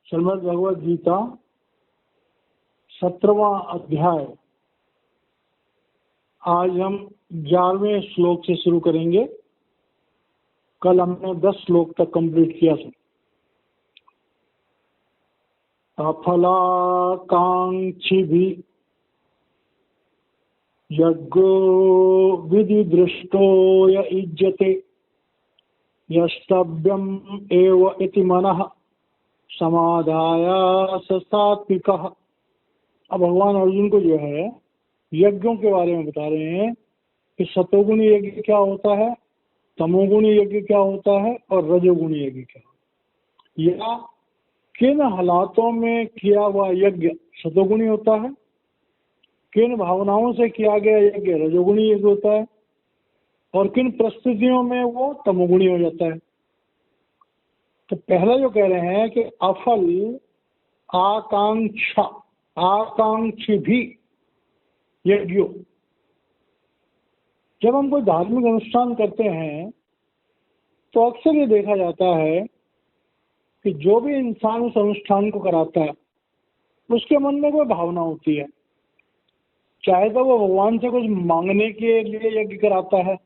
श्रीमद् भगवद गीता 17वां अध्याय। आज हम 11वें श्लोक से शुरू करेंगे। कल हमने 10 श्लोक तक कंप्लीट किया था। अफलाकांक्षिभिः यज्ञो विधि दृष्टो य युज्यते यष्टव्यम् एव इति मनः समादाय स सात्विकः। अब भगवान अर्जुन को जो है यज्ञों के बारे में बता रहे हैं कि सतोगुणी यज्ञ क्या होता है, तमोगुणी यज्ञ क्या होता है और रजोगुणी यज्ञ क्या होता है, या किन हालातों में किया हुआ यज्ञ सतोगुणी होता है, किन भावनाओं से किया गया यज्ञ रजोगुणी यज्ञ होता है और किन परिस्थितियों में वो तमोगुणी हो जाता है। तो पहला जो कह रहे हैं कि अफल आकांक्षी भी यज्ञ। जब हम कोई धार्मिक अनुष्ठान करते हैं तो अक्सर ये देखा जाता है कि जो भी इंसान उस अनुष्ठान को कराता है उसके मन में कोई भावना होती है, चाहे तो वो भगवान से कुछ मांगने के लिए यज्ञ कराता है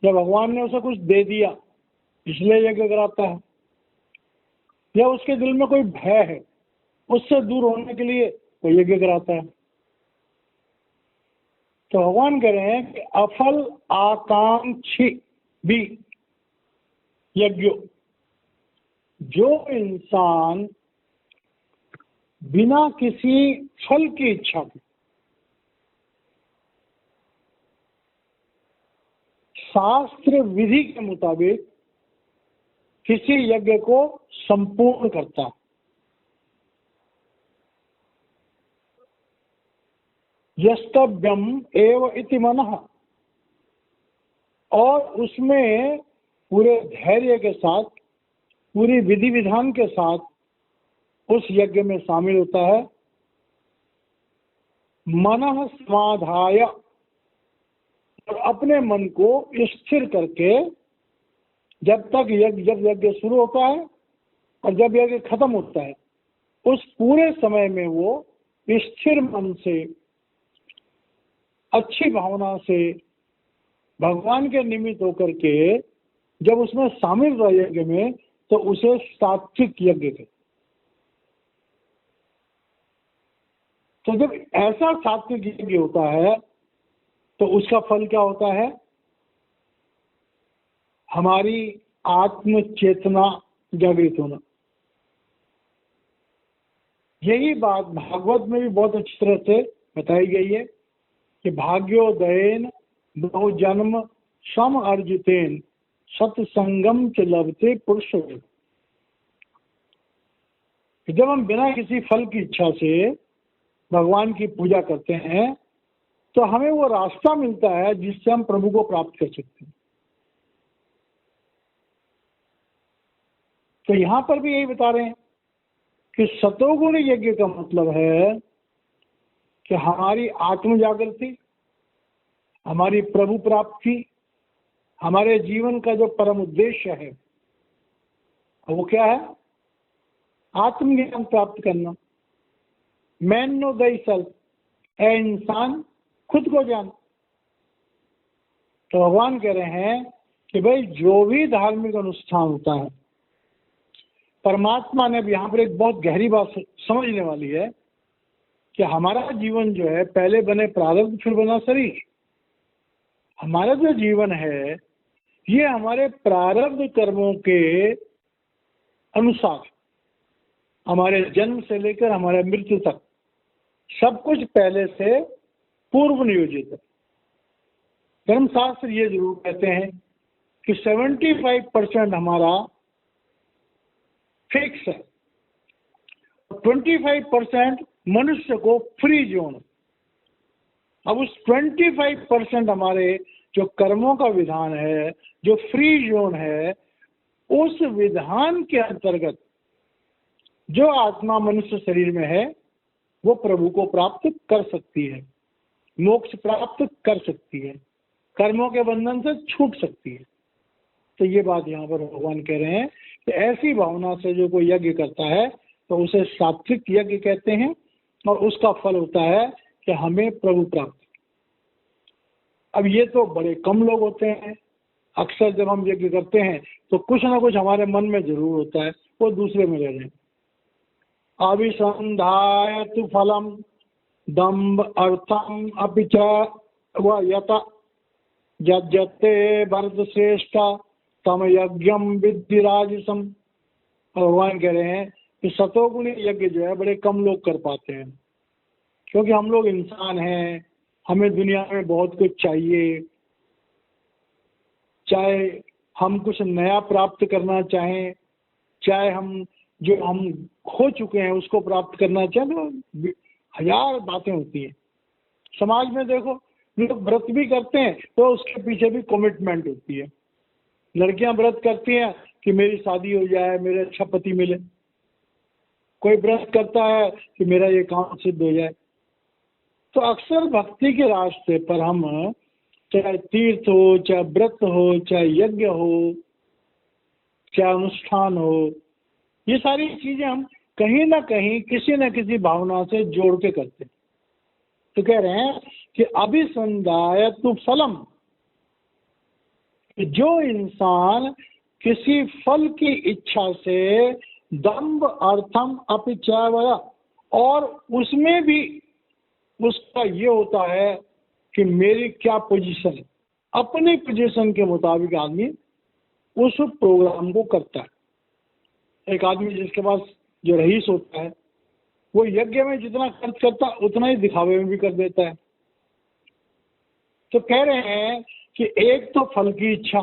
या भगवान ने उसे कुछ दे दिया इसलिए यज्ञ कराता है, या उसके दिल में कोई भय है उससे दूर होने के लिए वो यज्ञ कराता है। तो भगवान कह रहे हैं कि अफल आकांक्षी भी यज्ञ। जो इंसान बिना किसी फल की इच्छा के शास्त्र विधि के मुताबिक किसी यज्ञ को संपूर्ण करता है, यस्तव्यम एव इति मनः, और उसमें पूरे धैर्य के साथ पूरी विधि विधान के साथ उस यज्ञ में शामिल होता है। मनः समाधाय, और अपने मन को स्थिर करके जब यज्ञ शुरू होता है और जब यज्ञ खत्म होता है उस पूरे समय में वो स्थिर मन से अच्छी भावना से भगवान के निमित्त होकर के जब उसमें शामिल रहा यज्ञ में तो उसे सात्विक यज्ञ कहते। तो जब ऐसा सात्विक यज्ञ होता है तो उसका फल क्या होता है? हमारी आत्म चेतना जागृत होना। यही बात भागवत में भी बहुत अच्छी तरह से बताई गई है कि भाग्योदयेन बहुजन्म सम अर्जितेन सत्संगम च लभते पुरुष। जब हम बिना किसी फल की इच्छा से भगवान की पूजा करते हैं तो हमें वो रास्ता मिलता है जिससे हम प्रभु को प्राप्त कर सकते हैं। तो यहां पर भी यही बता रहे हैं कि सतोगुण यज्ञ का मतलब है कि हमारी आत्म जागृति, हमारी प्रभु प्राप्ति, हमारे जीवन का जो परम उद्देश्य है वो क्या है? आत्मज्ञान प्राप्त करना। मैन नो दाई सेल्फ, ऐ इंसान खुद को जान। तो भगवान कह रहे हैं कि भाई जो भी धार्मिक अनुष्ठान होता है, परमात्मा ने अब यहाँ पर एक बहुत गहरी बात समझने वाली है कि हमारा जीवन जो है पहले बने प्रारब्ध फिर बना शरीर। हमारा जो जीवन है ये हमारे प्रारब्ध कर्मों के अनुसार हमारे जन्म से लेकर हमारे मृत्यु तक सब कुछ पहले से पूर्व नियोजित है। धर्मशास्त्र ये जरूर कहते हैं कि 75% हमारा फिक्स है, 25% मनुष्य को फ्री जोन। अब उस 25% हमारे जो कर्मों का विधान है, जो फ्री जोन है, उस विधान के अंतर्गत जो आत्मा मनुष्य शरीर में है वो प्रभु को प्राप्त कर सकती है, मोक्ष प्राप्त कर सकती है, कर्मों के बंधन से छूट सकती है। तो ये बात यहाँ पर भगवान कह रहे हैं कि ऐसी भावना से जो कोई यज्ञ करता है तो उसे सात्विक यज्ञ कहते हैं, और उसका फल होता है कि हमें प्रभु प्राप्त। अब ये तो बड़े कम लोग होते हैं। अक्सर जब हम यज्ञ करते हैं तो कुछ ना कुछ हमारे मन में जरूर होता है, वो दूसरे में रह जाए। अभिसंधाय तु फलम दम्भ अर्थम अपि च व यत यज्ञते भरत श्रेष्ठ तम यज्ञम विद्धि राजसम। भगवान कह रहे हैं कि सतोगुणी यज्ञ जो है बड़े कम लोग कर पाते हैं, क्योंकि हम लोग इंसान हैं, हमें दुनिया में बहुत कुछ चाहिए। चाहे हम कुछ नया प्राप्त करना चाहें, चाहे हम जो हम खो चुके हैं उसको प्राप्त करना चाहें, तो हजार बातें होती हैं। समाज में देखो, लोग व्रत भी करते हैं तो उसके पीछे भी कमिटमेंट होती है। लड़कियां व्रत करती हैं कि मेरी शादी हो जाए, मेरे अच्छा पति मिले। कोई व्रत करता है कि मेरा ये काम सिद्ध हो जाए। तो अक्सर भक्ति के रास्ते पर हम, चाहे तीर्थ हो, चाहे व्रत हो, चाहे यज्ञ हो, चाहे अनुष्ठान हो, ये सारी चीजें हम कहीं ना कहीं किसी न किसी भावना से जोड़ के करते हैं। तो कह रहे हैं कि अभिसंधायतु फलम, जो इंसान किसी फल की इच्छा से दंभ अर्थम अपि च वय, और उसमें भी उसका ये होता है कि मेरी क्या पोजीशन है, अपनी पोजीशन के मुताबिक आदमी उस प्रोग्राम को करता है। एक आदमी जिसके पास जो रईस होता है वो यज्ञ में जितना खर्च करता है उतना ही दिखावे में भी कर देता है। तो कह रहे हैं कि एक तो फल की इच्छा,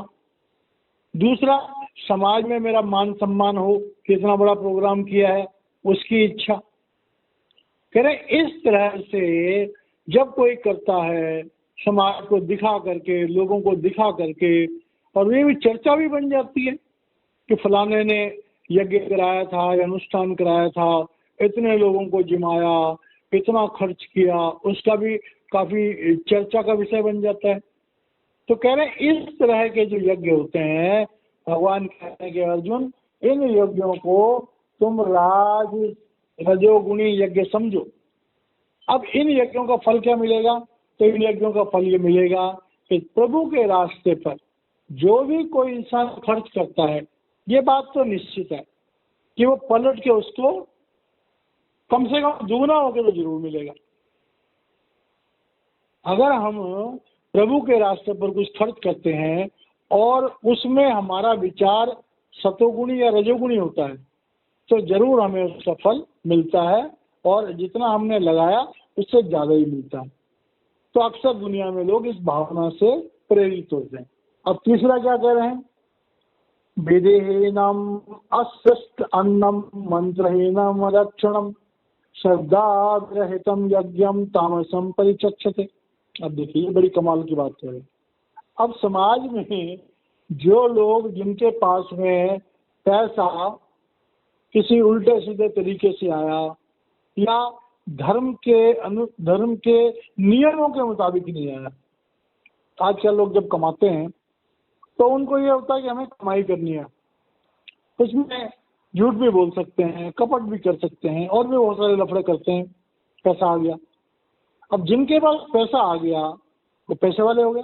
दूसरा समाज में मेरा मान सम्मान हो, कितना बड़ा प्रोग्राम किया है उसकी इच्छा। कह रहे इस तरह से जब कोई करता है समाज को दिखा करके, लोगों को दिखा करके, और ये भी चर्चा भी बन जाती है कि फलाने ने यज्ञ कराया था या अनुष्ठान कराया था, इतने लोगों को जिमाया, इतना खर्च किया, उसका भी काफी चर्चा का विषय बन जाता है। तो कह रहे हैं इस तरह के जो यज्ञ होते हैं, भगवान कहते हैं कि अर्जुन इन यज्ञों को तुम रजोगुणी यज्ञ समझो। अब इन यज्ञों का फल क्या मिलेगा? तो इन यज्ञों का फल ये मिलेगा कि प्रभु के रास्ते पर जो भी कोई इंसान खर्च करता है, ये बात तो निश्चित है कि वो पलट के उसको कम से कम दुगना होकर तो जरूर मिलेगा। अगर हम प्रभु के रास्ते पर कुछ खर्च करते हैं और उसमें हमारा विचार सतोगुणी या रजोगुणी होता है, तो जरूर हमें उसका फल मिलता है, और जितना हमने लगाया उससे ज्यादा ही मिलता है। तो अक्सर दुनिया में लोग इस भावना से प्रेरित होते हैं। अब तीसरा क्या कह रहे हैं? विधिहीनम अस्पृष्ट अन्नम मंत्रहीनम रक्षणम श्रद्धारहितम यज्ञम तामसम परिचक्षते। अब देखिए बड़ी कमाल की बात करें। अब समाज में जो लोग, जिनके पास में पैसा किसी उल्टे सीधे तरीके से आया या धर्म के नियमों के मुताबिक नहीं आया, आजकल लोग जब कमाते हैं तो उनको ये होता है कि हमें कमाई करनी है, उसमें झूठ भी बोल सकते हैं, कपट भी कर सकते हैं, और भी बहुत सारे लफड़े करते हैं। पैसा आ गया, अब जिनके पास पैसा आ गया वो पैसे वाले हो गए,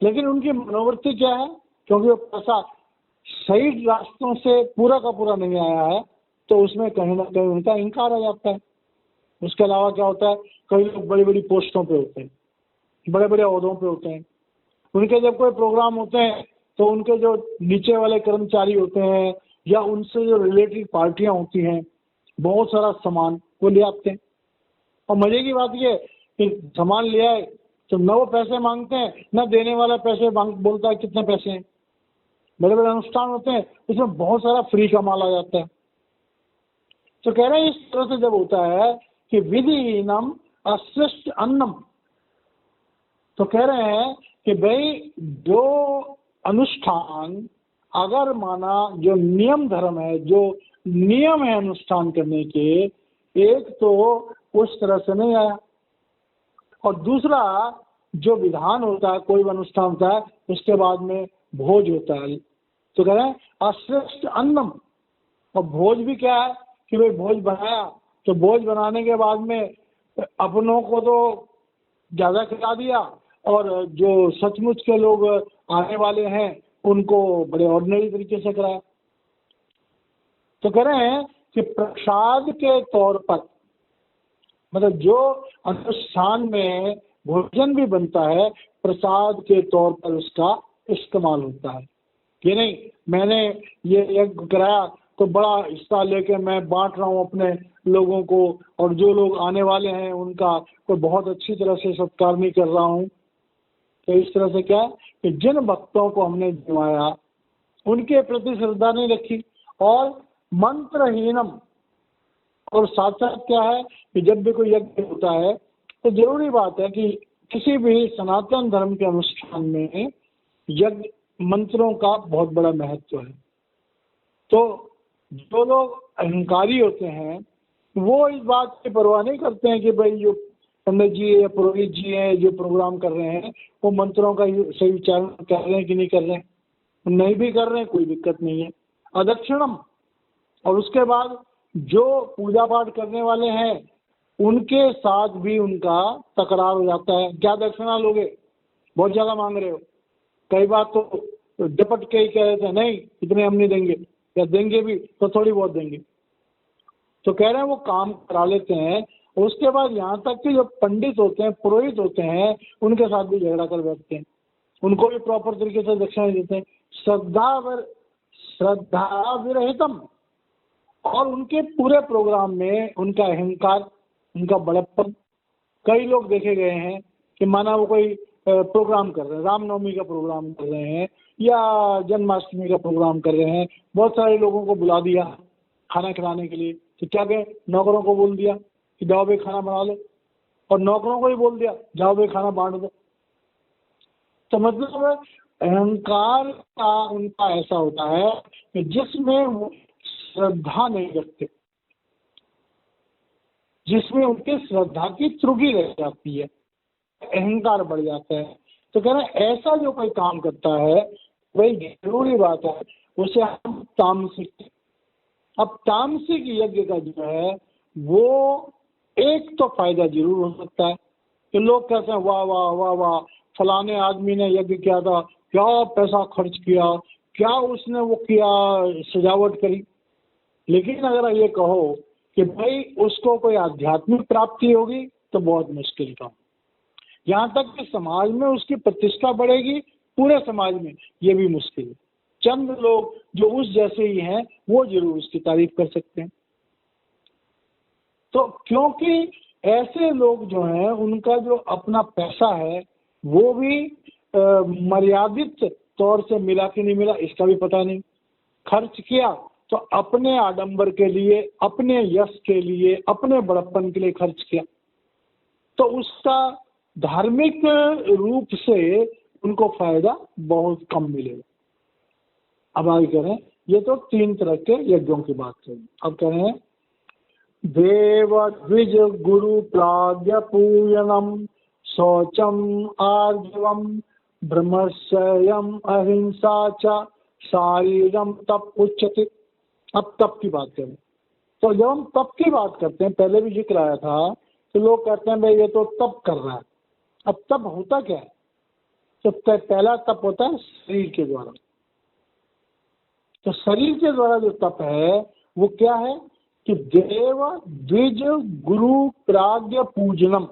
लेकिन उनकी मनोवृत्ति क्या है? क्योंकि वो पैसा सही रास्तों से पूरा का पूरा नहीं आया है, तो उसमें कहीं ना कहीं उनका इनकार आ जाता है। उसके अलावा क्या होता है, कई लोग बड़ी बड़ी पोस्टों पे होते हैं, बड़े बड़े ओहदों पे होते हैं, उनके जब कोई प्रोग्राम होते हैं तो उनके जो नीचे वाले कर्मचारी होते हैं या उनसे जो रिलेटेड पार्टियां होती हैं, बहुत सारा सामान वो ले आते हैं। और मजे की बात ये कि सामान ले आए तो न वो पैसे मांगते हैं, न देने वाला पैसे बोलता है कितने पैसे हैं। बड़े बड़े अनुष्ठान होते हैं, उसमें बहुत सारा फ्री का माल आ जाता है। तो कह रहे हैं इस तरह से जब होता है कि विधिहीनम अश्रेष्ठ अन्नम, तो कह रहे हैं कि भाई जो अनुष्ठान अगर माना जो नियम धर्म है, जो नियम है अनुष्ठान करने के, एक तो उस तरह से नहीं आया, और दूसरा जो विधान होता है, कोई अनुष्ठान होता है उसके बाद में भोज होता है। तो कह रहे हैं अश्रेष्ठ अन्नम, और भोज भी क्या है कि भाई भोज बनाया, तो भोज बनाने के बाद में अपनों को तो ज़्यादा खिला दिया और जो सचमुच के लोग आने वाले हैं उनको बड़े ऑर्डिनरी तरीके से कराया। तो कह रहे हैं कि प्रसाद के तौर पर, मतलब जो अनुष्ठान में भोजन भी बनता है प्रसाद के तौर पर उसका इस्तेमाल होता है। ये नहीं मैंने ये यज्ञ कराया तो बड़ा हिस्सा लेके मैं बांट रहा हूँ अपने लोगों को, और जो लोग आने वाले हैं उनका कोई बहुत अच्छी तरह से सत्कार नहीं कर रहा हूँ। तो इस तरह से क्या है कि जिन भक्तों को हमने जिवाया उनके प्रति श्रद्धा नहीं रखी, और मंत्रहीनम। और साथ साथ क्या है कि जब भी कोई यज्ञ होता है तो जरूरी बात है कि किसी भी सनातन धर्म के अनुष्ठान में यज्ञ मंत्रों का बहुत बड़ा महत्व है। तो जो लोग अहंकारी होते हैं वो इस बात की परवाह नहीं करते हैं कि भाई जो पंडित जी या पुरोहित जी हैं जो प्रोग्राम कर रहे हैं वो मंत्रों का सही उच्चारण कर रहे हैं कि नहीं कर रहे हैं। नहीं भी कर रहे हैं कोई दिक्कत नहीं है। अदक्षिणम, और उसके बाद जो पूजा पाठ करने वाले हैं उनके साथ भी उनका तकरार हो जाता है। क्या दक्षिणा लोगे, बहुत ज़्यादा मांग रहे हो। कई बार तो झपट के ही कह रहे थे नहीं इतने हम नहीं देंगे, या देंगे भी तो थोड़ी बहुत देंगे। तो कह रहे हैं वो काम करा लेते हैं। उसके बाद यहाँ तक कि जो पंडित होते हैं पुरोहित होते हैं उनके साथ भी झगड़ा कर बैठते हैं, उनको भी प्रॉपर तरीके से दक्षिणा देते हैं। श्रद्धा विरहितम, और उनके पूरे प्रोग्राम में उनका अहंकार, उनका बड़प्पन। कई लोग देखे गए हैं कि माना वो कोई प्रोग्राम कर रहे हैं, रामनवमी का प्रोग्राम कर रहे हैं या जन्माष्टमी का प्रोग्राम कर रहे हैं, बहुत सारे लोगों को बुला दिया खाना खिलाने के लिए, तो क्या कहें नौकरों को बोल दिया कि जाओ भाई खाना बना लो, और नौकरों को ही बोल दिया जाओ भाई खाना बांट दो। तो मतलब अहंकार का उनका ऐसा होता है कि जिसमें वो श्रद्धा नहीं रखते, जिसमें उनके श्रद्धा की त्रुटि रह जाती है, अहंकार बढ़ जाता है। तो कह रहे हैं ऐसा जो कोई काम करता है वही जरूरी बात है उसे हम तामसिक। अब तामसिक यज्ञ का जो है वो एक तो फायदा जरूर हो सकता है कि लोग कहते हैं वाह वाह वाह वाह फलाने आदमी ने यज्ञ किया था, क्या पैसा खर्च किया, क्या उसने वो किया सजावट करी। लेकिन अगर ये कहो कि भाई उसको कोई आध्यात्मिक प्राप्ति होगी तो बहुत मुश्किल काम। यहाँ तक कि समाज में उसकी प्रतिष्ठा बढ़ेगी पूरे समाज में, ये भी मुश्किल है। चंद लोग जो उस जैसे ही हैं वो जरूर उसकी तारीफ कर सकते हैं। तो क्योंकि ऐसे लोग जो हैं उनका जो अपना पैसा है वो भी मर्यादित तौर से मिला कि नहीं मिला इसका भी पता नहीं। खर्च किया तो अपने आडंबर के लिए, अपने यश के लिए, अपने बड़प्पन के लिए खर्च किया, तो उसका धार्मिक रूप से उनको फायदा बहुत कम मिलेगा। अब आगे कह रहे हैं ये तो 3 तरह के यज्ञों की बात करें। अब कह रहे हैं देव द्विज गुरु प्राज्ञ पूजनम शौचम आर्जवम ब्रह्मचर्यम अहिंसा च शारीरम तप उच्यते। अब तप की बात करें तो जब हम तप की बात करते हैं, पहले भी जिक्र आया था, तो लोग कहते हैं भाई ये तो तप कर रहा है। अब तप होता क्या है? तो पहला तप होता है शरीर के द्वारा। तो शरीर के द्वारा जो तप है वो क्या है कि देव द्विज गुरु प्राज्ञ पूजनम।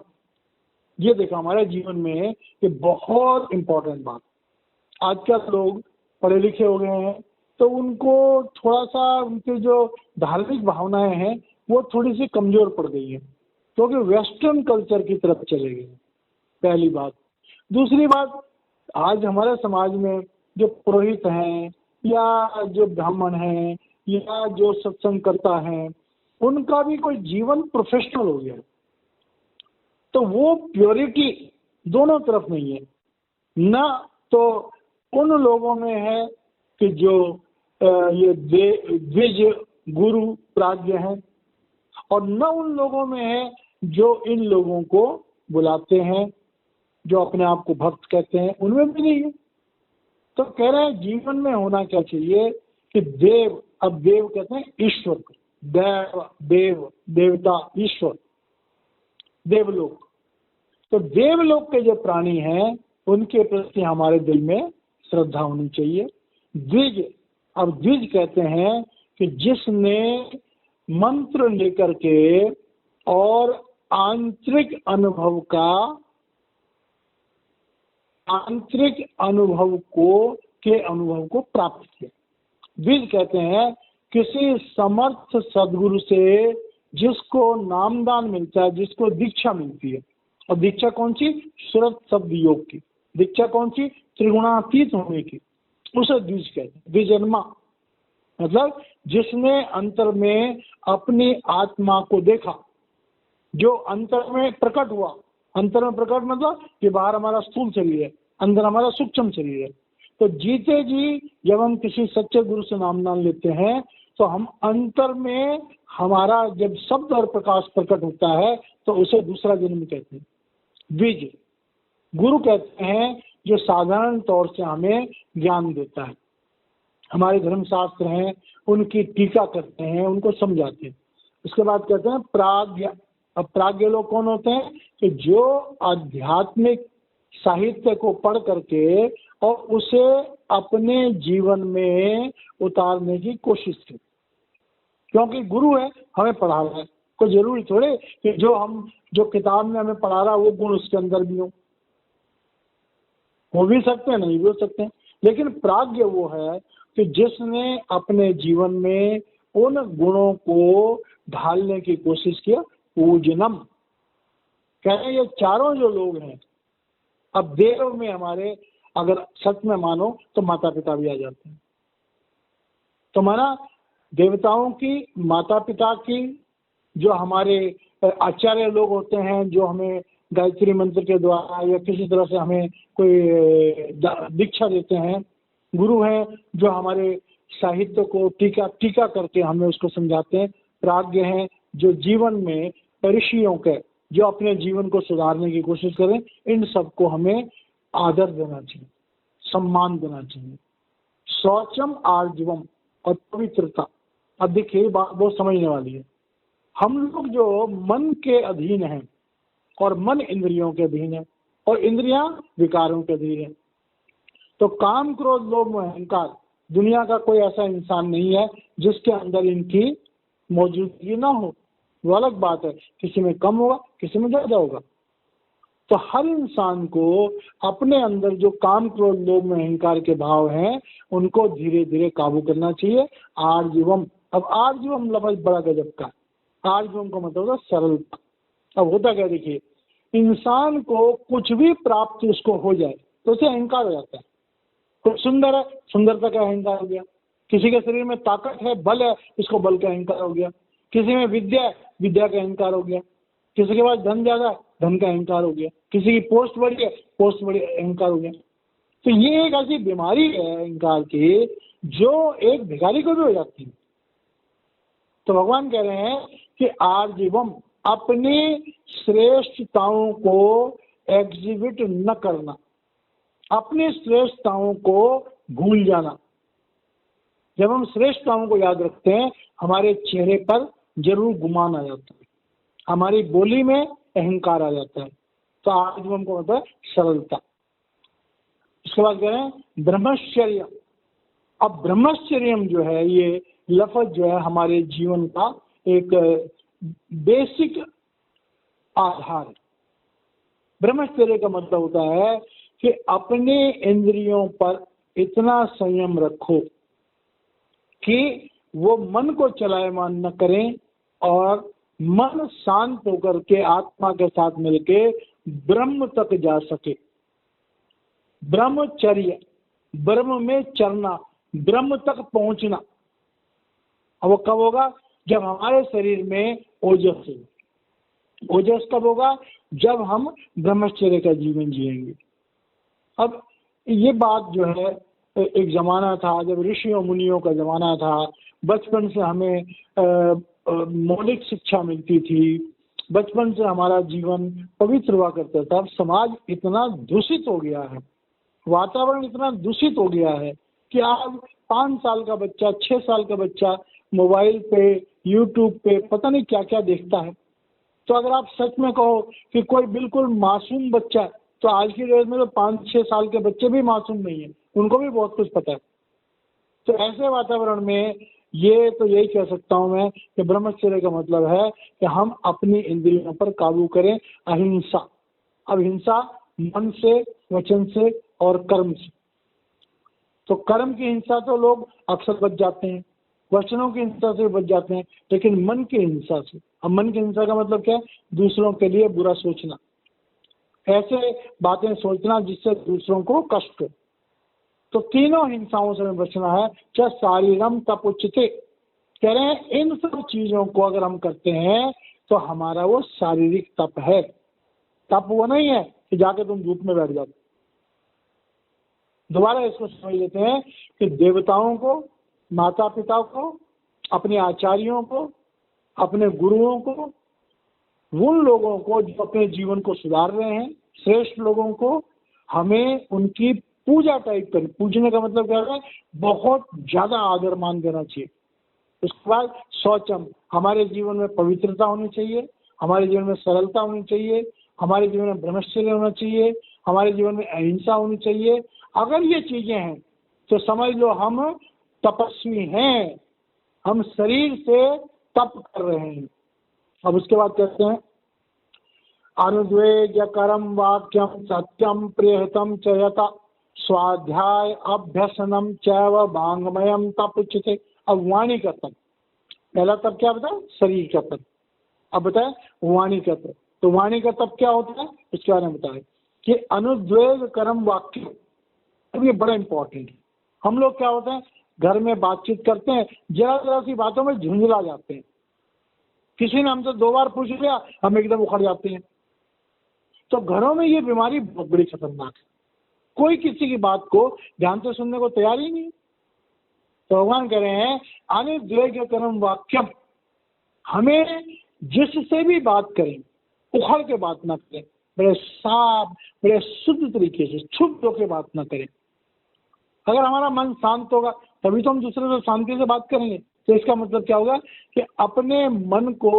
ये देखो हमारे जीवन में ये बहुत इंपॉर्टेंट बात। आजकल लोग पढ़े लिखे हो गए हैं तो उनको थोड़ा सा उनकी जो धार्मिक भावनाएं हैं वो थोड़ी सी कमजोर पड़ गई है क्योंकि वेस्टर्न कल्चर की तरफ चले गए। पहली बात। दूसरी बात, आज हमारे समाज में जो पुरोहित हैं या जो ब्राह्मण हैं या जो सत्संग करता है उनका भी कोई जीवन प्रोफेशनल हो गया, तो वो प्योरिटी दोनों तरफ नहीं है। ना तो उन लोगों में है कि जो ये द्विज गुरु प्राज्ञ हैं, और न उन लोगों में है जो इन लोगों को बुलाते हैं, जो अपने आप को भक्त कहते हैं, उनमें भी नहीं है। तो कह रहे हैं जीवन में होना क्या चाहिए कि देव, अब देव कहते हैं ईश्वर को, देव, देव देवता, ईश्वर, देवलोक। तो देवलोक के जो प्राणी हैं उनके प्रति हमारे दिल में श्रद्धा होनी चाहिए। द्विज, अब द्विज कहते हैं कि जिसने मंत्र लेकर के और आंतरिक अनुभव को प्राप्त किया। द्विज कहते हैं किसी समर्थ सदगुरु से जिसको नामदान मिलता है, जिसको दीक्षा मिलती है। और दीक्षा कौन सी? सुरत शब्द योग की दीक्षा। कौन सी? त्रिगुणातीत होने की, उसे द्विज कहते हैं। द्विजन्मा मतलब जिसने अंतर में अपनी आत्मा को देखा, जो अंतर में प्रकट हुआ। अंतर में प्रकट मतलब कि बाहर हमारा स्थूल शरीर है, अंदर हमारा सूक्ष्म शरीर है। तो जीते जी जब हम किसी सच्चे गुरु से नामदान लेते हैं तो हम अंतर में हमारा जब शब्द और प्रकाश प्रकट होता है तो उसे दूसरा जन्म कहते हैं। द्विज गुरु कहते हैं जो साधारण तौर से हमें ज्ञान देता है। हमारे धर्मशास्त्र हैं उनकी टीका करते हैं, उनको समझाते हैं। उसके बाद कहते हैं प्राज्ञ। अब प्राज्ञ लोग कौन होते हैं? कि जो आध्यात्मिक साहित्य को पढ़ करके और उसे अपने जीवन में उतारने की कोशिश की। क्योंकि गुरु है, हमें पढ़ा रहा है, कोई जरूरी थोड़े कि जो किताब में हमें पढ़ा रहा है वो गुण उसके अंदर भी हो भी सकते हैं, नहीं भी हो सकते हैं। लेकिन प्राज्ञ वो है कि जिसने अपने जीवन में उन गुणों को ढालने की कोशिश किया। पूजनम कह रहे ये चारों जो लोग हैं, अब देव में हमारे अगर सच में मानो तो माता पिता भी आ जाते हैं। तो माना देवताओं की, माता पिता की, जो हमारे आचार्य लोग होते हैं जो हमें गायत्री मंत्र के द्वारा या किसी तरह से हमें कोई दीक्षा देते हैं। गुरु हैं जो हमारे साहित्य को टीका करके हमें उसको समझाते हैं। प्राज्ञ हैं जो जीवन में ऋषियों के जो अपने जीवन को सुधारने की कोशिश करें। इन सबको हमें आदर देना चाहिए, सम्मान देना चाहिए। शौचम आर्जवम और पवित्रता। अब देखिए बात बहुत समझने वाली है। हम लोग जो मन के अधीन हैं और मन इंद्रियों के अधीन है और इंद्रियां विकारों के अधीन है। तो काम, क्रोध, लोभ, अहंकार, दुनिया का कोई ऐसा इंसान नहीं है जिसके अंदर इनकी मौजूदगी ना हो। वो अलग बात है, किसी में कम होगा, किसी में ज्यादा होगा। तो हर इंसान को अपने अंदर जो काम, क्रोध, लोभ, अहंकार के भाव हैं उनको धीरे धीरे काबू करना चाहिए। आर्जवम। अब आर्जवम लफ्ज बड़ा गजब का। आर्जवम का मतलब होता सरलता। अब होता क्या, देखिए इंसान को कुछ भी प्राप्त उसको हो जाए तो उसे अहंकार हो जाता है। कुछ सुंदर है, सुंदरता का अहंकार हो गया। किसी के शरीर में ताकत है, बल है, इसको बल का अहंकार हो गया। किसी में विद्या है, विद्या का अहंकार हो गया। किसी के पास धन ज्यादा है, धन का अहंकार हो गया। किसी की पोस्ट बड़ी है, पोस्ट बड़ी, अहंकार हो गया। तो ये एक ऐसी बीमारी है अहंकार की जो एक भिखारी को भी हो जाती है। तो भगवान कह रहे हैं कि आर्जीवम, अपनी श्रेष्ठताओं को एग्जिबिट न करना, अपनी श्रेष्ठताओं को भूल जाना। जब हम श्रेष्ठताओं को याद रखते हैं हमारे चेहरे पर जरूर गुमान आ जाता है, हमारी बोली में अहंकार आ जाता है। तो आर्जवम को मतलब सरलता। इसके बाद कह रहे हैं ब्रह्मचर्य। अब ब्रह्मचर्य जो है ये लफ्ज जो है हमारे जीवन का एक बेसिक आधार है। ब्रह्मचर्य का मतलब होता है कि अपने इंद्रियों पर इतना संयम रखो कि वो मन को चलायमान न करें और मन शांत होकर के आत्मा के साथ मिलके ब्रह्म तक जा सके। ब्रह्मचर्य, ब्रह्म में चरना, ब्रह्म तक पहुंचना। अब वो कब होगा? जब हमारे शरीर में ओजस हो। ओजस कब होगा? जब हम ब्रह्मचर्य का जीवन जिएंगे। अब ये बात जो है, एक जमाना था जब ऋषियों मुनियों का जमाना था। बचपन से हमें मौलिक शिक्षा मिलती थी, बचपन से हमारा जीवन पवित्र हुआ करता था। अब समाज इतना दूषित हो गया है, वातावरण इतना दूषित हो गया है कि आज 5 साल का बच्चा, 6 साल का बच्चा मोबाइल पे यूट्यूब पे पता नहीं क्या क्या देखता है। तो अगर आप सच में कहो कि कोई बिल्कुल मासूम बच्चा है, तो आज की डेट में तो 5-6 साल के बच्चे भी मासूम नहीं है, उनको भी बहुत कुछ पता है। तो ऐसे वातावरण में ये तो यही कह सकता हूं मैं कि ब्रह्मचर्य का मतलब है कि हम अपनी इंद्रियों पर काबू करें, अहिंसा। अब हिंसा मन से, वचन से और कर्म से। तो कर्म की हिंसा तो लोग अक्सर बच जाते हैं, वचनों की हिंसा से बच जाते हैं, लेकिन मन की हिंसा से। अब मन की हिंसा का मतलब क्या है? दूसरों के लिए बुरा सोचना, ऐसे बातें सोचना जिससे दूसरों को कष्ट हो। तो तीनों हिंसाओं से हमें बचना है। चाहे शारीरम तप उच्चते, कह रहे हैं इन सब चीजों को अगर हम करते हैं तो हमारा वो शारीरिक तप है। तप वो नहीं है कि जाके तुम धूप में बैठ जाओ। दोबारा इसको समझ लेते हैं कि देवताओं को, माता पिता को, अपने आचार्यों को, अपने गुरुओं को, उन लोगों को जो अपने जीवन को सुधार रहे हैं, श्रेष्ठ लोगों को हमें उनकी पूजा टाइप कर, पूजने का मतलब क्या है? बहुत ज्यादा आदर मान देना चाहिए। उसके बाद शौचम, हमारे जीवन में पवित्रता होनी चाहिए, हमारे जीवन में सरलता होनी चाहिए, हमारे जीवन में ब्रह्मचर्य होना चाहिए, हमारे जीवन में अहिंसा होनी चाहिए। अगर ये चीजें हैं तो समझ लो हम तपस्वी हैं, हम शरीर से तप कर रहे हैं। अब उसके बाद कहते हैं अनुद्वेग करम वाक्यम सत्यम प्रियहितम च यत स्वाध्याय अभ्यसनम चैव वाङ्मयम तप उच्यते। अब वाणी का तप, पहला तप क्या बताया? शरीर का तप। अब बताए वाणी का तप। तो वाणी का तप क्या होता है इसके बारे में बताए कि अनुद्वेग कर्म वाक्य। अब ये बड़ा इंपॉर्टेंट है। हम लोग क्या होता है घर में बातचीत करते हैं, जरा जरा सी बातों में झुंझला जाते हैं। किसी ने हमसे 2 बार पूछ लिया, हम एकदम उखड़ जाते हैं। तो घरों में ये बीमारी बहुत बड़ी खतरनाक है। कोई किसी की बात को ध्यान से सुनने को तैयार ही नहीं। तो भगवान कह रहे हैं अनुद्वेग कर्म वाक्यम, हमें जिससे भी बात करें उखड़ के बात ना करें, बड़े साफ, बड़े शुद्ध तरीके से क्षुब्ध होकर बात ना करें। अगर हमारा मन शांत होगा तभी तो हम दूसरे से शांति से बात करेंगे। तो इसका मतलब क्या होगा कि अपने मन को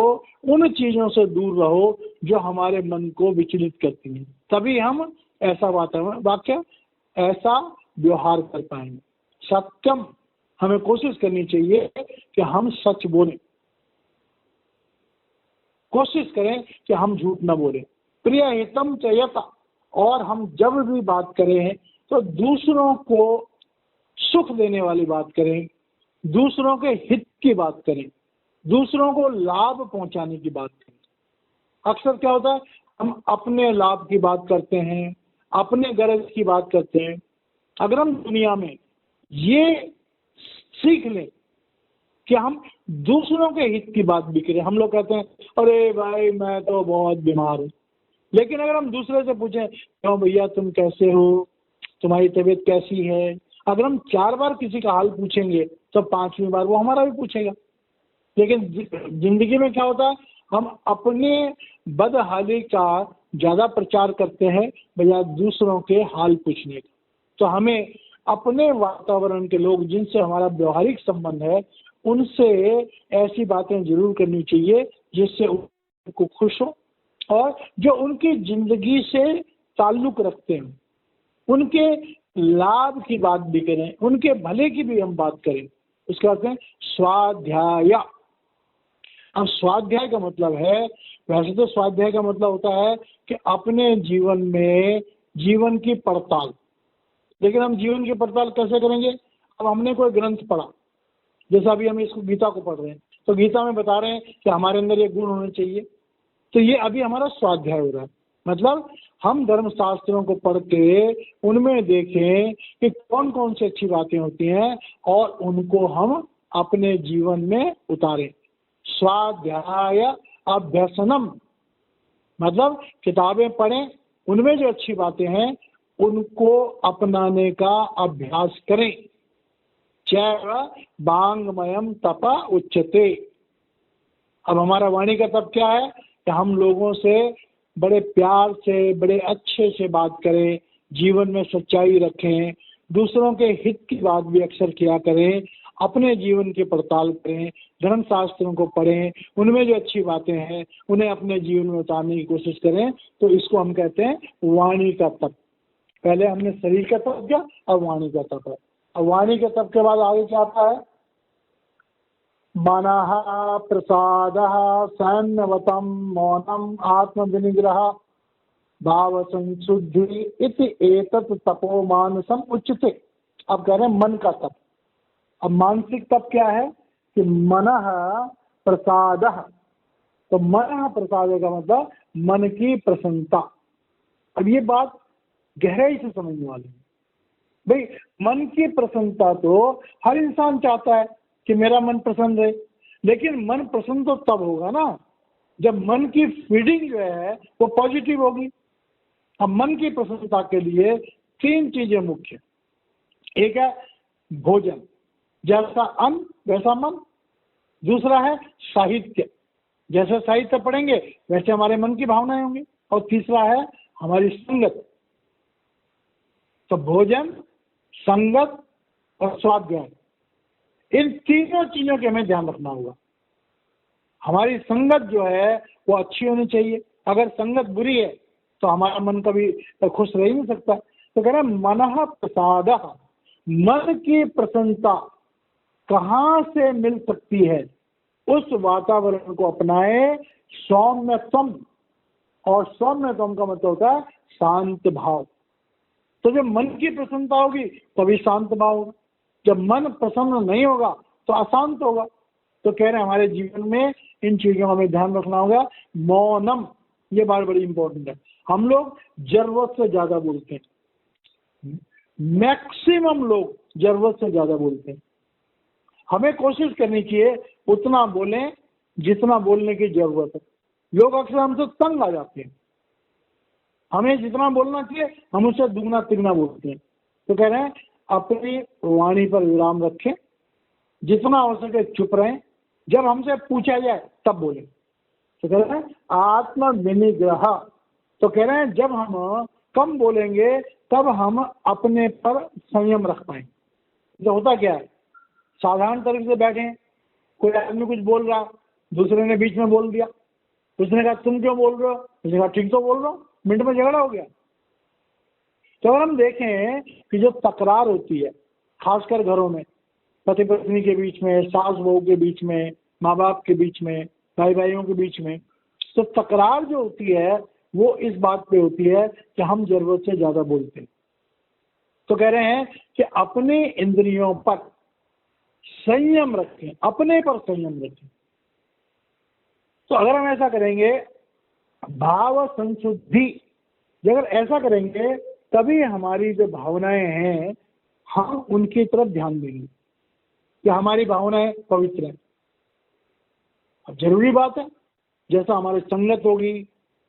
उन चीजों से दूर रहो जो हमारे मन को विचलित करती हैं, तभी हम ऐसा वाक्य, ऐसा व्यवहार कर पाएंगे। सत्यम, हमें कोशिश करनी चाहिए कि हम सच बोलें, कोशिश करें कि हम झूठ न बोलें। प्रिय हितम चयता, और हम जब भी बात करें तो दूसरों को सुख देने वाली बात करें, दूसरों के हित की बात करें, दूसरों को लाभ पहुंचाने की बात करें। अक्सर क्या होता है हम अपने लाभ की बात करते हैं, अपने गरज की बात करते हैं। अगर हम दुनिया में ये सीख लें कि हम दूसरों के हित की बात भी करें। हम लोग कहते हैं अरे भाई मैं तो बहुत बीमार हूँ, लेकिन अगर हम दूसरे से पूछें क्यों भैया तुम कैसे हो, तुम्हारी तबीयत कैसी है, अगर हम 4 बार किसी का हाल पूछेंगे तो 5वीं बार वो हमारा भी पूछेगा। लेकिन जिंदगी में क्या होता है हम अपने बदहाली का ज्यादा प्रचार करते हैं बजाय दूसरों के हाल पूछने का। तो हमें अपने वातावरण के लोग जिनसे हमारा व्यवहारिक संबंध है उनसे ऐसी बातें जरूर करनी चाहिए जिससे उनको खुश हो और जो उनकी जिंदगी से ताल्लुक रखते हैं उनके लाभ की बात भी करें, उनके भले की भी हम बात करें। उसके बाद में स्वाध्याय। अब स्वाध्याय का मतलब है, वैसे तो स्वाध्याय का मतलब होता है कि अपने जीवन में जीवन की पड़ताल, लेकिन हम जीवन की पड़ताल कैसे करेंगे? अब हमने कोई ग्रंथ पढ़ा, जैसा अभी हम इसको गीता को पढ़ रहे हैं, तो गीता में बता रहे हैं कि हमारे अंदर ये गुण होने चाहिए, तो ये अभी हमारा स्वाध्याय हो रहा है। मतलब हम धर्मशास्त्रों को पढ़ के उनमें देखें कि कौन कौन सी अच्छी बातें होती हैं और उनको हम अपने जीवन में उतारें। स्वाध्याय अभ्यसनम, मतलब किताबें पढ़ें, उनमें जो अच्छी बातें हैं उनको अपनाने का अभ्यास करें। चैव वाङ्मयम तप उच्यते। अब हमारा वाणी का तप क्या है कि हम लोगों से बड़े प्यार से, बड़े अच्छे से बात करें, जीवन में सच्चाई रखें, दूसरों के हित की बात भी अक्सर किया करें, अपने जीवन की पड़ताल करें, धर्म शास्त्रों को पढ़ें, उनमें जो अच्छी बातें हैं उन्हें अपने जीवन में उतारने की कोशिश करें, तो इसको हम कहते हैं वाणी का तप। पहले हमने शरीर का तप किया, अब वाणी का तप है। अब वाणी के तप के बाद आगे क्या आता है? मनः प्रसादः सैन्यवतम मौनम आत्म विनिग्रह भाव संशुद्धि इति एतत् तपो मानसम उच्यते। अब कह रहे हैं मन का तप। अब मानसिक तप क्या है कि मनः प्रसादः, तो मनः प्रसाद का मतलब मन की प्रसन्नता। अब ये बात गहराई से समझने वाली है भाई। मन की प्रसन्नता तो हर इंसान चाहता है कि मेरा मन प्रसन्न रहे, लेकिन मन प्रसन्न तो तब होगा ना जब मन की फीडिंग जो है वो पॉजिटिव होगी। अब मन की प्रसन्नता के लिए 3 चीजें मुख्य। एक है भोजन, जैसा अन्न वैसा मन। दूसरा है साहित्य, जैसे साहित्य पढ़ेंगे वैसे हमारे मन की भावनाएं होंगी। और तीसरा है हमारी संगत। तो भोजन, संगत और स्वाध्याय, इन तीनों चीजों के हमें ध्यान रखना होगा। हमारी संगत जो है वो अच्छी होनी चाहिए। अगर संगत बुरी है तो हमारा मन कभी खुश रह ही नहीं सकता। तो कह रहे मनः प्रसादः, मन की प्रसन्नता कहाँ से मिल सकती है? उस वातावरण को अपनाए सौम्यतम। और सौम्यतम का मतलब होता है शांत भाव। तो जब मन की प्रसन्नता होगी तभी शांत भाव होगा। जब मन प्रसन्न नहीं होगा तो अशांत होगा। तो कह रहे हैं हमारे जीवन में इन चीजों का हमें ध्यान रखना होगा। मौनम, ये बात बड़ी इंपॉर्टेंट है। हम लोग जरूरत से ज्यादा बोलते हैं, मैक्सिमम लोग जरूरत से ज्यादा बोलते हैं। हमें कोशिश करनी चाहिए उतना बोलें जितना बोलने की जरूरत है। लोग अक्सर हमसे तंग आ जाते हैं। हमें जितना बोलना चाहिए हम उससे दुगना तिगना बोलते हैं। तो कह रहे हैं अपनी वाणी पर विराम रखें, जितना हो सके चुप रहें, जब हमसे पूछा जाए तब बोलें। तो कह रहे हैं आत्म विनिग्रह। तो कह रहे हैं जब हम कम बोलेंगे तब हम अपने पर संयम रख पाएंगे। तो होता क्या है, साधारण तरीके से बैठे हैं, कोई आदमी कुछ बोल रहा, दूसरे ने बीच में बोल दिया, उसने कहा तुम क्यों बोल रहे हो, उसने कहा ठीक तो बोल रहा हूँ, मिनट में झगड़ा हो गया। तो अगर हम देखें कि जो तकरार होती है खासकर घरों में, पति पत्नी के बीच में, सास बहू के बीच में, माँ बाप के बीच में, भाई भाइयों के बीच में, तो तकरार जो होती है वो इस बात पे होती है कि हम जरूरत से ज्यादा बोलते हैं। तो कह रहे हैं कि अपने इंद्रियों पर संयम रखें, अपने पर संयम रखें। तो अगर हम ऐसा करेंगे, भाव संशुद्धि, अगर ऐसा करेंगे तभी हमारी जो भावनाएं हैं हम उनकी तरफ ध्यान देंगे कि हमारी भावनाएं पवित्र हैं। अब जरूरी बात है, जैसा हमारी संगत होगी,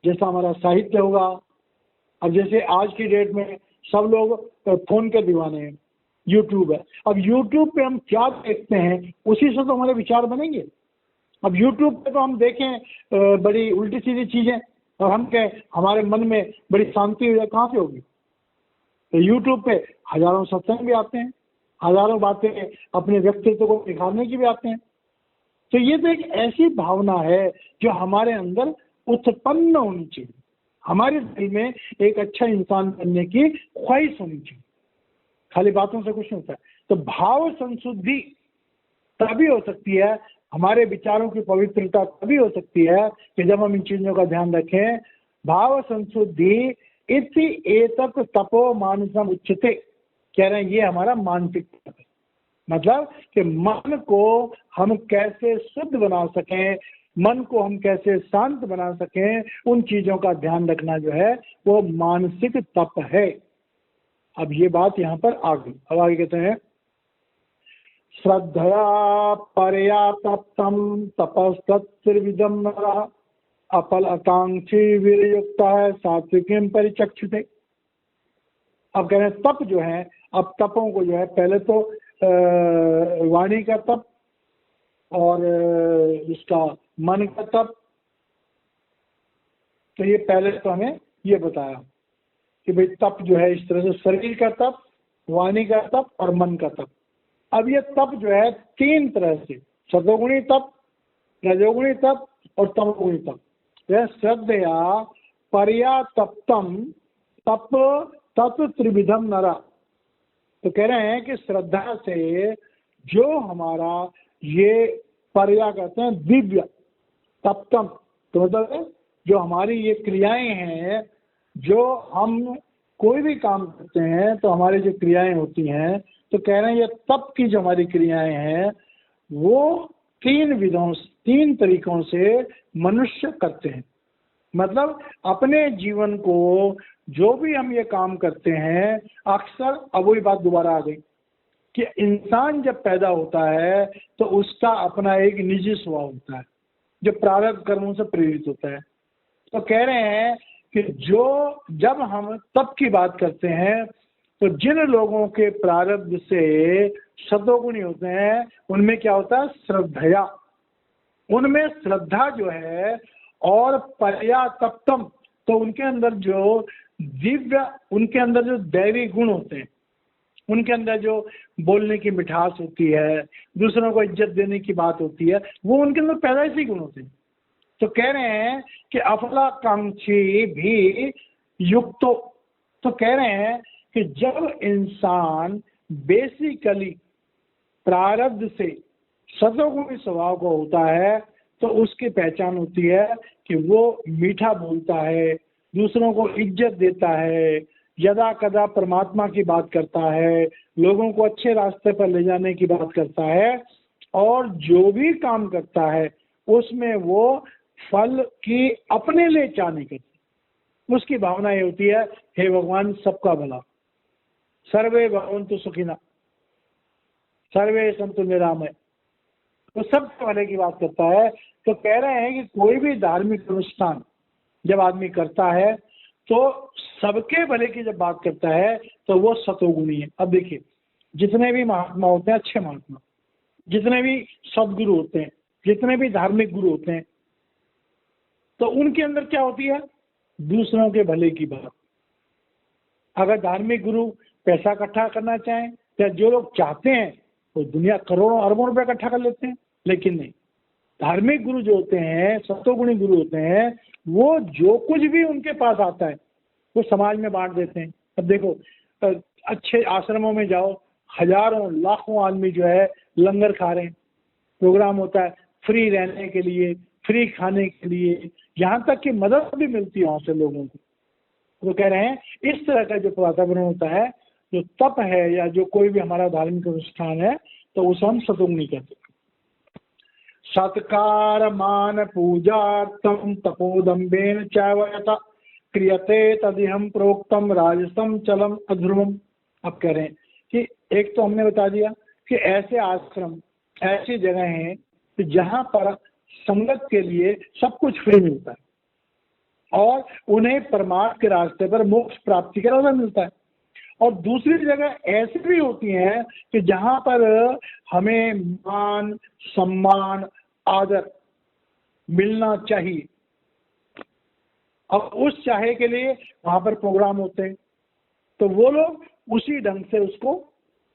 जैसा हमारा साहित्य होगा। अब जैसे आज की डेट में सब लोग फोन के दीवाने हैं, यूट्यूब है। अब यूट्यूब पे हम क्या देखते हैं उसी से तो हमारे विचार बनेंगे। अब यूट्यूब पे तो हम देखें बड़ी उल्टी सीधी चीजें और हम कहें हमारे मन में बड़ी शांति कहाँ से होगी? तो यूट्यूब पे हजारों सत्संग भी आते हैं, हजारों बातें अपने व्यक्तित्व को दिखाने की भी आते हैं। तो ये तो एक ऐसी भावना है जो हमारे अंदर उत्पन्न होनी चाहिए। हमारे दिल में एक अच्छा इंसान बनने की ख्वाहिश होनी चाहिए, खाली बातों से कुछ नहीं होता है। तो भाव संशुद्धि तभी हो सकती है, हमारे विचारों की पवित्रता तभी हो सकती है कि जब हम इन चीजों का ध्यान रखें। भाव संशुद्धि इति एतत् तपो मानसम उच्यते। कह रहे हैं ये हमारा मानसिक तप है। मतलब कि मन को हम कैसे शुद्ध बना सकें, मन को हम कैसे शांत बना सकें, उन चीजों का ध्यान रखना जो है वो मानसिक तप है। अब ये बात यहाँ पर आ गई। अब आगे कहते हैं श्रद्धया परया तप्तम तपस्तत्त्रिविधम नरः अपल आकांक्षी वीरयुक्त है सात्विकीम परिचक्षते। अब कह रहे हैं तप जो है, अब तपों को जो है पहले तो वाणी का तप और इसका मन का तप। तो ये पहले तो हमें ये बताया कि भाई तप जो है इस तरह से शरीर का तप, वाणी का तप और मन का तप। अब ये तप जो है तीन तरह से, सतोगुणी तप, रजोगुणी तप और तमोगुणी तप। यह श्रद्धया पर्या तप्तम तप तत्व त्रिविधम नरा। तो कह रहे हैं कि श्रद्धा से जो हमारा ये पर्या कहते हैं दिव्य तप्तम, तो मतलब जो हमारी ये क्रियाएं हैं, जो हम कोई भी काम करते हैं तो हमारी जो क्रियाएं होती हैं, तो कह रहे हैं ये तप की जो हमारी क्रियाएं हैं वो तीन तरीकों से मनुष्य करते हैं। मतलब अपने जीवन को जो भी हम ये काम करते हैं, अक्सर अब वही बात दोबारा आ गई कि इंसान जब पैदा होता है तो उसका अपना एक निजी स्वभाव होता है जो प्रारब्ध कर्मों से प्रेरित होता है। तो कह रहे हैं कि जब हम तप की बात करते हैं तो जिन लोगों के प्रारब्ध से सतोगुणी होते हैं उनमें क्या होता है, श्रद्धया, उनमें श्रद्धा जो है, और पर्या तप्तम, तो उनके अंदर जो दिव्य, उनके अंदर जो दैवी गुण होते हैं, उनके अंदर जो बोलने की मिठास होती है, दूसरों को इज्जत देने की बात होती है, वो उनके अंदर पैदाइशी गुण होते हैं। तो कह रहे हैं कि अफलाकांक्षी भी युक्तो, तो कह रहे हैं कि जब इंसान बेसिकली प्रारब्ध से सतोगुणी स्वभाव को होता है तो उसकी पहचान होती है कि वो मीठा बोलता है, दूसरों को इज्जत देता है, यदा कदा परमात्मा की बात करता है, लोगों को अच्छे रास्ते पर ले जाने की बात करता है, और जो भी काम करता है उसमें वो फल की अपने लिए चाह नहीं करती। उसकी भावना ये होती है, हे भगवान सबका भला, सर्वे भवन्तु सुखिनः, सर्वे सन्तु निरामय, तो सबके भले की बात करता है। तो कह रहे हैं कि कोई भी धार्मिक अनुष्ठान जब आदमी करता है तो सबके भले की जब बात करता है तो वो सतोगुणी है। अब देखिए, जितने भी महात्मा होते हैं, अच्छे महात्मा, जितने भी सदगुरु होते हैं, जितने भी धार्मिक गुरु होते हैं, तो उनके अंदर क्या होती है, दूसरों के भले की बात। अगर धार्मिक गुरु पैसा इकट्ठा करना चाहें या जो लोग चाहते हैं तो दुनिया करोड़ों अरबों रुपए इकट्ठा कर लेते हैं, लेकिन नहीं, धार्मिक गुरु जो होते हैं, सतोगुणी गुरु होते हैं, वो जो कुछ भी उनके पास आता है वो समाज में बांट देते हैं। अब देखो, अच्छे आश्रमों में जाओ, हजारों लाखों आदमी जो है लंगर खा रहे हैं, प्रोग्राम होता है फ्री रहने के लिए, फ्री खाने के लिए, यहाँ तक कि मदद भी मिलती है वहाँ से लोगों को। तो कह रहे हैं इस तरह का जो वातावरण होता है, जो तप है या जो कोई भी हमारा धार्मिक अनुष्ठान है, तो उसे हम सतोगुणी कहते हैं। सत्कार मान पूजार्थम तपोदम्बेन चावयता क्रियते तदिहम प्रोक्तम राजसम चलम अध्रुवम। अब कह रहे हैं कि एक तो हमने बता दिया कि ऐसे आश्रम, ऐसी जगह हैं कि जहाँ पर संगत के लिए सब कुछ फ्री मिलता है और उन्हें परमार्थ के रास्ते पर मोक्ष प्राप्ति का रास्ता मिलता है। और दूसरी जगह ऐसी भी होती हैं कि जहाँ पर हमें मान सम्मान आदर मिलना चाहिए, और उस चाहे के लिए वहाँ पर प्रोग्राम होते हैं, तो वो लोग उसी ढंग से उसको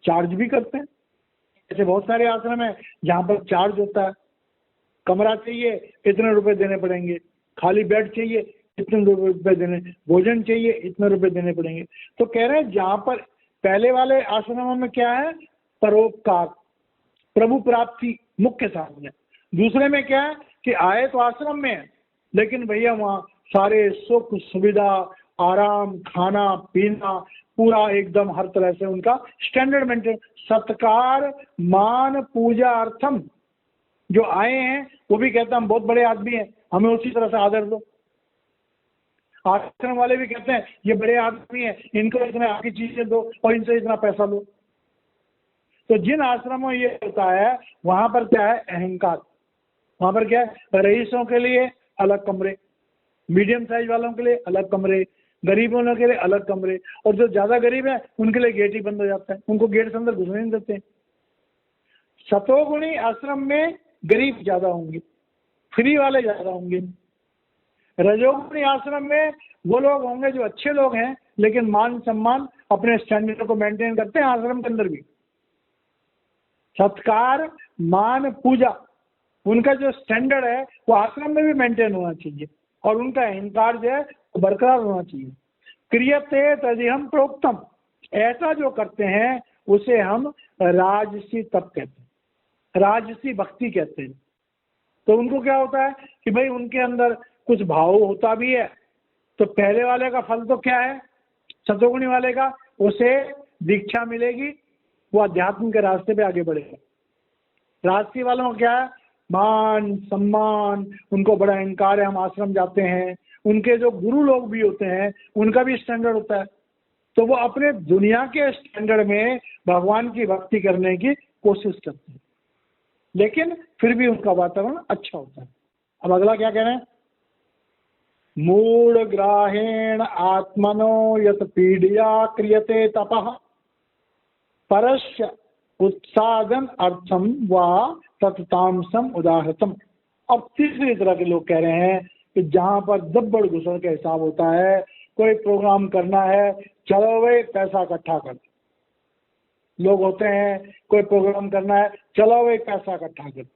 चार्ज भी करते हैं। ऐसे बहुत सारे आश्रम हैं जहाँ पर चार्ज होता है, कमरा चाहिए इतने रुपए देने पड़ेंगे, खाली बेड चाहिए इतने रुपए देने, भोजन चाहिए इतने रुपए देने पड़ेंगे। तो कह रहे हैं जहाँ पर पहले वाले आश्रमों में क्या है, परोपकार, प्रभु प्राप्ति मुख्य साधन है। दूसरे में क्या है कि आए तो आश्रम में, लेकिन भैया वहाँ सारे सुख सुविधा, आराम, खाना पीना पूरा एकदम हर तरह से उनका स्टैंडर्ड मेंटेन। सत्कार मान पूजा अर्थम, जो आए हैं वो भी कहते हैं हम बहुत बड़े आदमी हैं, हमें उसी तरह से आदर दो। आश्रम वाले भी कहते हैं ये बड़े आदमी हैं, इनको इतने आगे चीजें दो और इनसे इतना पैसा लो। तो जिन आश्रमों ये होता है वहां पर क्या है, अहंकार। वहां पर क्या है, रईसों के लिए अलग कमरे, मीडियम साइज वालों के लिए अलग कमरे, गरीबों के लिए अलग कमरे, और जो ज्यादा गरीब है उनके लिए गेट ही बंद हो जाता है, उनको गेट से अंदर घुसने नहीं देते। सतोगुणी आश्रम में गरीब ज्यादा होंगे, फ्री वाले ज्यादा होंगे। रजोगुणी आश्रम में वो लोग होंगे जो अच्छे लोग हैं लेकिन मान सम्मान अपने स्टैंडर्ड को मेंटेन करते हैं आश्रम के अंदर भी। सत्कार, मान, पूजा, उनका जो स्टैंडर्ड है वो आश्रम में भी मेंटेन होना चाहिए और उनका अहंकार जो है वो बरकरार होना चाहिए। क्रियते तदिहम प्रोक्तम, ऐसा जो करते हैं उसे हम राजसी तप कहते हैं, राजसी भक्ति कहते हैं। तो उनको क्या होता है कि भाई उनके अंदर कुछ भाव होता भी है, तो पहले वाले का फल तो क्या है, सतोगुणी वाले का, उसे दीक्षा मिलेगी, वो अध्यात्म के रास्ते पे आगे बढ़ेगा। राजसी वालों का क्या है, मान सम्मान, उनको बड़ा अहंकार है, हम आश्रम जाते हैं, उनके जो गुरु लोग भी होते हैं उनका भी स्टैंडर्ड होता है, तो वो अपने दुनिया के स्टैंडर्ड में भगवान की भक्ति करने की कोशिश करते हैं, लेकिन फिर भी उनका वातावरण अच्छा होता है। अब अगला क्या कह रहे हैं, मूढ़ ग्राहेण आत्मनो यत पीडिया क्रियते तपः परस्य उत्सादन अर्थम व तत्तामसम उदाहृतम। अब तीसरी तरह के लोग कह रहे हैं कि जहां पर दब्बड़ घुसड़ का हिसाब होता है, कोई प्रोग्राम करना है, चलो भाई पैसा इकट्ठा कर, लोग होते हैं कोई प्रोग्राम करना है, चलो भाई पैसा इकट्ठा कर,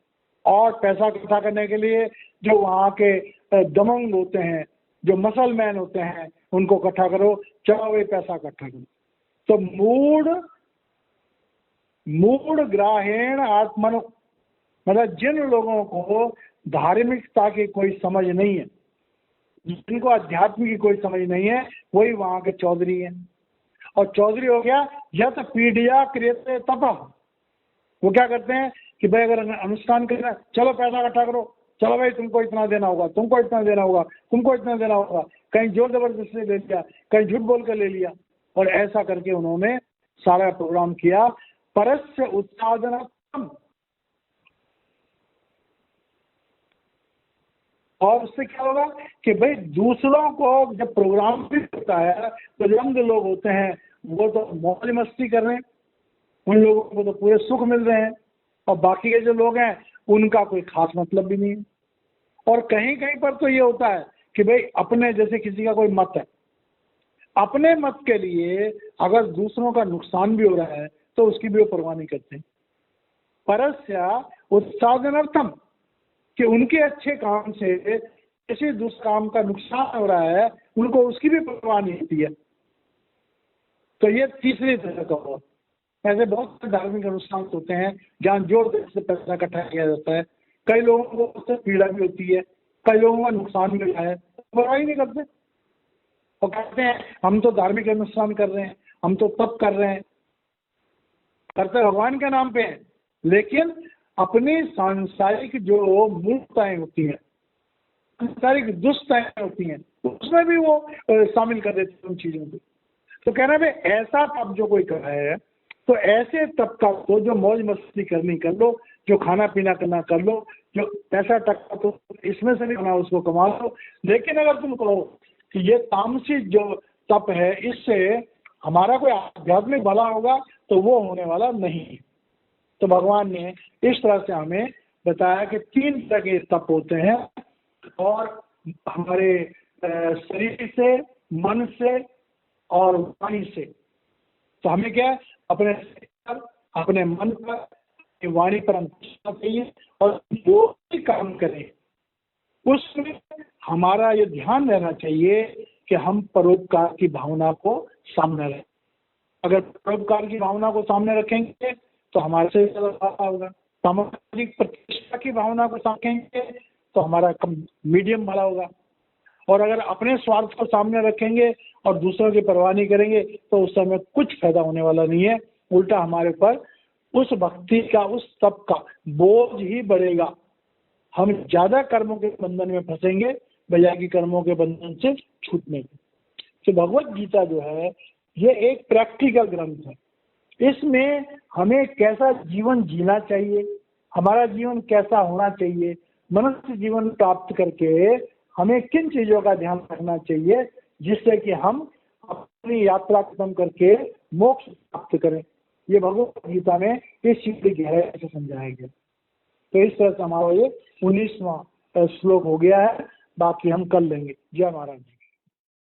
और पैसा इकट्ठा करने के लिए जो वहाँ के दमंग होते हैं, जो मसल मैन होते हैं, उनको इकट्ठा करो, चलो भाई पैसा इकट्ठा करो। तो मूढ़ ग्राहेण आत्मनो, मतलब जिन लोगों को धार्मिकता की कोई समझ नहीं है, जिनको अध्यात्म की कोई समझ नहीं है, वही वहाँ के चौधरी हैं। और चौधरी हो गया यत पीढ़िया क्रियते तप, वो क्या करते हैं कि भाई अगर अनुष्ठान करना है, चलो पैसा इकट्ठा करो, चलो भाई तुमको इतना देना होगा, तुमको इतना देना होगा, तुमको इतना देना होगा, कहीं जोर जबरदस्ती ले लिया, कहीं झूठ बोल कर ले लिया, और ऐसा करके उन्होंने सारा प्रोग्राम किया। परस्य उत्सादनम, और उससे क्या होगा कि भाई दूसरों को जब प्रोग्राम भी होता है तो यंग लोग होते हैं वो तो मौज मस्ती कर रहे हैं, उन लोगों को तो पूरे सुख मिल रहे हैं, और बाकी के जो लोग हैं उनका कोई खास मतलब भी नहीं है। और कहीं कहीं पर तो ये होता है कि भाई अपने, जैसे किसी का कोई मत है, अपने मत के लिए अगर दूसरों का नुकसान भी हो रहा है तो उसकी भी वो परवाह नहीं करते। परस्य उत्सादनार्थम, कि उनके अच्छे काम से किसी दूसरे काम का नुकसान हो रहा है, उनको उसकी भी परवाह नहीं होती है। तो ये तीसरी तरह का हुआ। ऐसे बहुत से धार्मिक अनुष्ठान होते हैं जहाँ जोर से पैसा इकट्ठा किया जाता है, कई लोगों को उससे पीड़ा भी होती है, कई लोगों का नुकसान भी होता है, परवाह ही नहीं करते, और कहते हैं हम तो धार्मिक अनुष्ठान कर रहे हैं, हम तो तप कर रहे हैं, करते भगवान के नाम पे हैं, लेकिन अपनी सांसारिक जो मूर्खताएं होती हैं, सांसारिक दुष्टताएं होती हैं, उसमें भी वो शामिल कर देते हैं उन चीजों को। तो कहना भाई ऐसा तप जो कोई कर रहा है, तो ऐसे तप का तो जो मौज मस्ती करनी कर लो, जो खाना पीना करना कर लो, जो पैसा टका तो इसमें से नहीं कमा उसको कमा लो, लेकिन अगर तुम कहो कि ये तामसिक जो तप है इससे हमारा कोई आध्यात्मिक भला होगा, तो वो होने वाला नहीं। तो भगवान ने इस तरह से हमें बताया कि 3 तरह के तप होते हैं, और हमारे शरीर से, मन से और वाणी से। तो हमें क्या, अपने शरीर पर, अपने मन पर, वाणी पर अंकुश चाहिए, और जो भी काम करें उसमें हमारा ये ध्यान रहना चाहिए कि हम परोपकार की भावना को सामने रखें। अगर परोपकार की भावना को सामने रखेंगे तो हमारे से ज्यादा होगा। सामाजिक प्रतिष्ठा की भावना को रखेंगे तो हमारा मीडियम भला होगा, और अगर अपने स्वार्थ को सामने रखेंगे और दूसरों की परवाह नहीं करेंगे तो उस समय कुछ फायदा होने वाला नहीं है, उल्टा हमारे पर उस भक्ति का, उस तप का बोझ ही बढ़ेगा। हम ज्यादा कर्मों के बंधन में फंसेंगे बजाय कि कर्मों के बंधन से छूटने के। तो भगवत गीता जो है ये एक प्रैक्टिकल ग्रंथ है, इसमें हमें कैसा जीवन जीना चाहिए, हमारा जीवन कैसा होना चाहिए, मनुष्य जीवन प्राप्त करके हमें किन चीजों का ध्यान रखना चाहिए जिससे कि हम अपनी यात्रा खत्म करके मोक्ष प्राप्त करें, ये भगवत गीता में इस चीज की गहराई से समझाया गया। तो इस तरह से हमारा ये 19वां श्लोक हो गया है, बाकी हम कर लेंगे। जय महाराज जी।